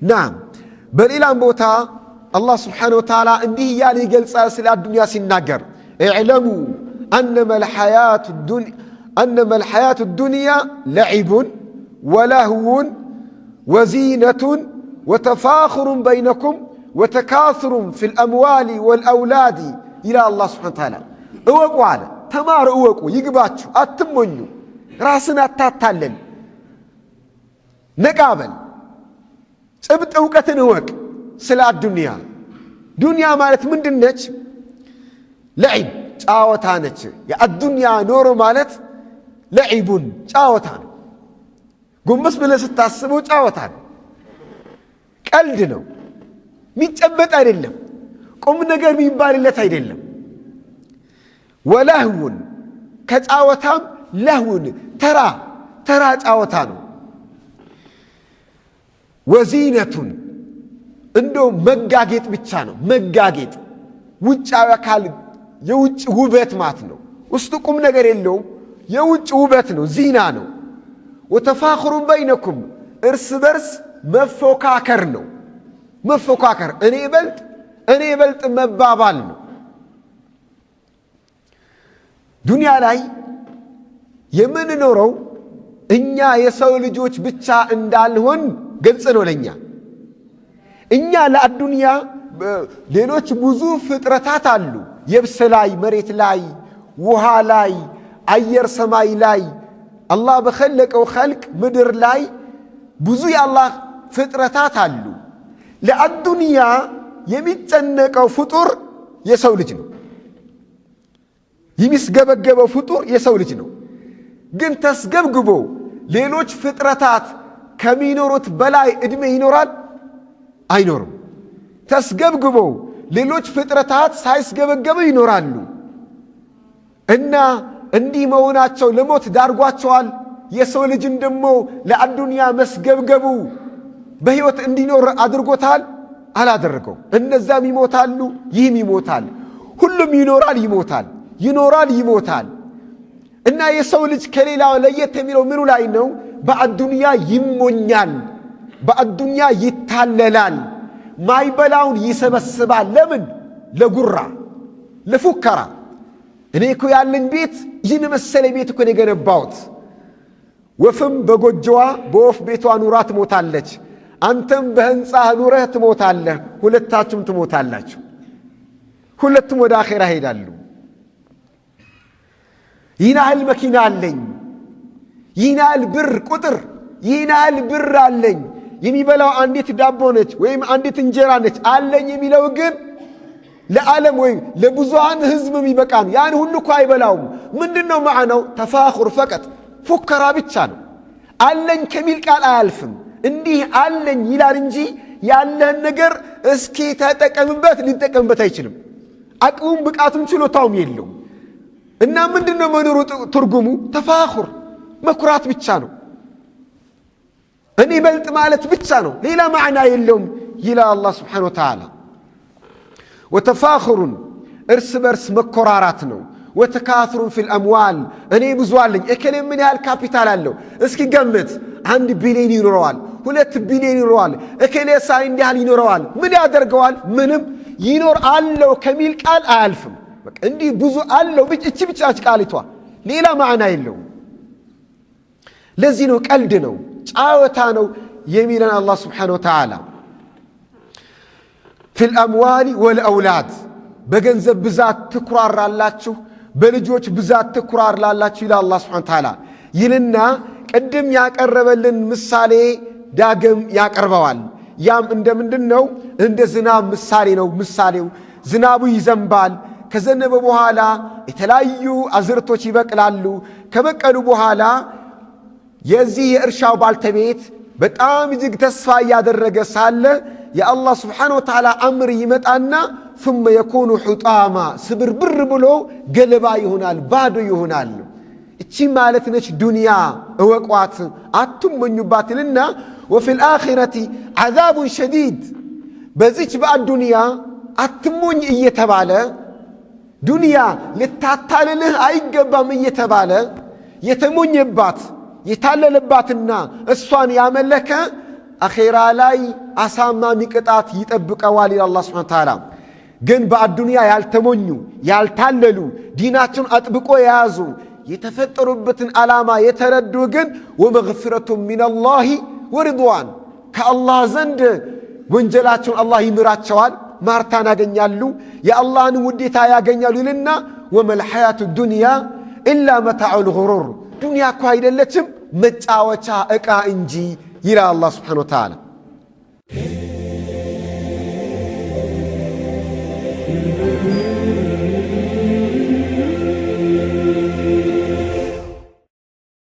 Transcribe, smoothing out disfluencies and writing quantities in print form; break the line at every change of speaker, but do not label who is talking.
ናም በሌላም ቦታ አላህ ስብሓነሁ ወተዓላ እንዲህ እያለ ይገልጻል ስለ አዱንያ ሲናገር እዕለሙ أنما الحياة الدنيا لعب ولهو وزينة وتفاخر بينكم وتكاثر في الأموال والأولاد إلى الله سبحانه وتعالى اوقوا على تمار اوقوا يقباتشوا اتمنوا راسنا تاتالل نقابل سبت اوقتن اوق سلا الدنيا دنيا مالت من دنج لعب ጫወታ ነች የአዱንያ ኖሮ ማለት ለዒቡን ጫወታ ነው ጎንበስ ብለህ ስታስበው ጫወታ ነው ቀልድ ነው የሚጨበጥ አይደለም ቁም ነገር የሚባልለት አይደለም ወለህውን ከጫወታም ለህውን ተራ ጫወታ ነው ወዚነቱን እንደው መጋጌጥ ብቻ ነው መጋጌጥ ውጫዊ አካል የውጭ ውበት ማለት ነው ውስጡ ቁም ነገር የለውም የውጭ ውበት ነው ዚና ነው ወተፋخሩን በይነኩም እርስ በርስ መፎካከር ነው መፎካከር እኔ ይበልጥ መባባል ነው ዱንያ ላይ የምንኖረው እኛ የሰው ልጆች ብቻ እንዳልሆን ግልጽ ነው ለኛ እኛ ለአዱንያ ሌሎች ብዙ ፍጥረታት አሉ የብስ ላይ መሬት ላይ ውሃ ላይ አየር ሰማይ ላይ አላህ በخلቀው خلق ምድር ላይ ብዙ የአላህ ፍጥረታት አሉ ለአዱንያ የሚጨነቀው ፍጡር የሰው ልጅ ነው የሚስገበገበው ፍጡር የሰው ልጅ ነው ግን ተስገብግቦ ሌሎች ፍጥረታት ከሚኖሩት በላይ እድሜ ይኖራል አይኖርም ተስገብግቦ ሌሎች ፍጥረታት ሳይስገበገቡ ይኖራሉ እና እንዲህ መሆናቸው ለሞት ዳርጓቸዋል የሰው ልጅን ደሞ ለአዱንያ መስገብገቡ በህይወት እንዲኖር አድርጎታል አላደረገው እነዛም ይሞታሉ ይህም ይሞታል ሁሉም ይኖራል ይሞታል እና የሰው ልጅ ከሌላው ለየት የሚለው ምኑ ላይ ነው በአዱንያ ይሞኛል በአዱንያ ይታለላል ማይበላውን ይሰበስባል ለምን ለጉራ ለፉከራ እኔ እኮ ያለኝ ቤት ይህን መሰለ ቤት እኮ የገነባሁት ወፍም በጎጆዋ በወፍ ቤቷ ኑራ ትሞታለች አንተም በህንጻ ኑረህ ትሞታለህ ሁለታችሁም ትሞታላችሁ ሁለቱም ወደ አኺራ ሄዳሉ ይናል መኪና አለኝ ይናል ብር ቁጥር ይናል ብር አለኝ የሚበላው አንዲት ዳቦ ነች ወይም አንዲት እንጀራ ነች አለኝ የሚለው ግን ለዓለም ወይም ለብዙሃን ህዝብ የሚበቃም ያን ሁሉ እኮ አይበላውም ምንድነው ማዕናው ተፋኹር ፈቀጥ ፉከራ ብቻ ነው አለኝ ከሚል ቃል አያልፍም እንዲህ አለኝ ይላል እንጂ ያለህን ነገር እስኪ ተጠቀምበት ሊጠቀምበት አይችልም አቅሙም ብቃቱም ችሎታውም የለውም እና ምንድነው መኖሩ ትርጉሙ ተፋኹር መኩራት ብቻ ነው እኔ በልጥ ማለት ብቻ ነው ሌላ ማዕና የለውም ይላል አላህ Subhanahu Wa Ta'ala ወተፋخሩን እርስ በርስ መኮራራት ነው ወተካثሩን في الاموال እኔ ብዙ አለኝ እከሌ ምን ያህል ካፒታል አለው እስኪ ገምት 1 ቢሊዮን ይኖረዋል 2 ቢሊዮን ይኖረዋል እከሌ ሳይ እንዲያል ይኖረዋል ምን ያደርገዋል ምንም ይኖር አለው ከሚል ቃል አያልፍም በቃ እንዲህ ብዙ አለው እቺ ብቻች ቃሊቷ ሌላ ማዕና የለውም ለዚህ ነው ቀልድ ነው ጫወታ ነው የሚለን አላህ Subhanahu Wa Ta'ala في الاموال والاولاد በገንዘብ ብዛት ትኩራራላችሁ በልጆች ብዛት ትኩራራላችሁ ይላል አላህ Subhanahu Wa Ta'ala ይልና ቀደም ያቀረበልን ምሳሌ ዳግም ያቀርበዋል ያም እንደምንድነው እንደ ዝናብ ምሳሌ ነው ምሳሌው ዝናቡ ይዘንባል ከዘነበ በኋላ የተለያዩ አዝርቶች ይበቅላሉ ከበቀሉ በኋላ የዚህ የእርሻው ባልተቤት በጣም እጅግ ተስፋ ያደረገ ሳለ የአላህ Subhanahu Wa Ta'ala አምር ይመጣና ثم يكون حطاما ስብርብር ብሎ ገለባ ይሆናል ባዶ ይሆናል እቺ ማለት ነች ዱንያ እወቋት አትመኙባትና وفي الآخرة عذاب شديد በዚች በአዱንያ አትሞኝ እየተባለ ዱንያ ለታታለልህ አይገባም እየተባለ የተሞኘባት የታለለባትና እሷን ያመለከ አኼራ ላይ አሳማሚ ቅጣት ይጠብቀዋል ይላል አላህ ሱብሓነሁ ወተዓላ። ግን በአዱንያ ያልተሞኙ ያልታለሉ ዲናቸውን አጥብቆ የያዙ የተፈጠሩበትን ዓላማ የተረዱ ግን ወመግፊረቱ ሚነላሂ ወሪድዋን ከአላህ ዘንድ ወንጀላቸውን አላህ ይምራቸዋል፣ ማርታን ያገኛሉ፣ የአላህን ውዴታ ያገኛሉ ይልና ወመል ሐያቱ ዱንያ ኢላ መታዑል ጉሩር ዱንያ እኮ አይደለችም መጫወቻ ዕቃ እንጂ ይላል አላህ ሱብሓነሁ ወተዓላ።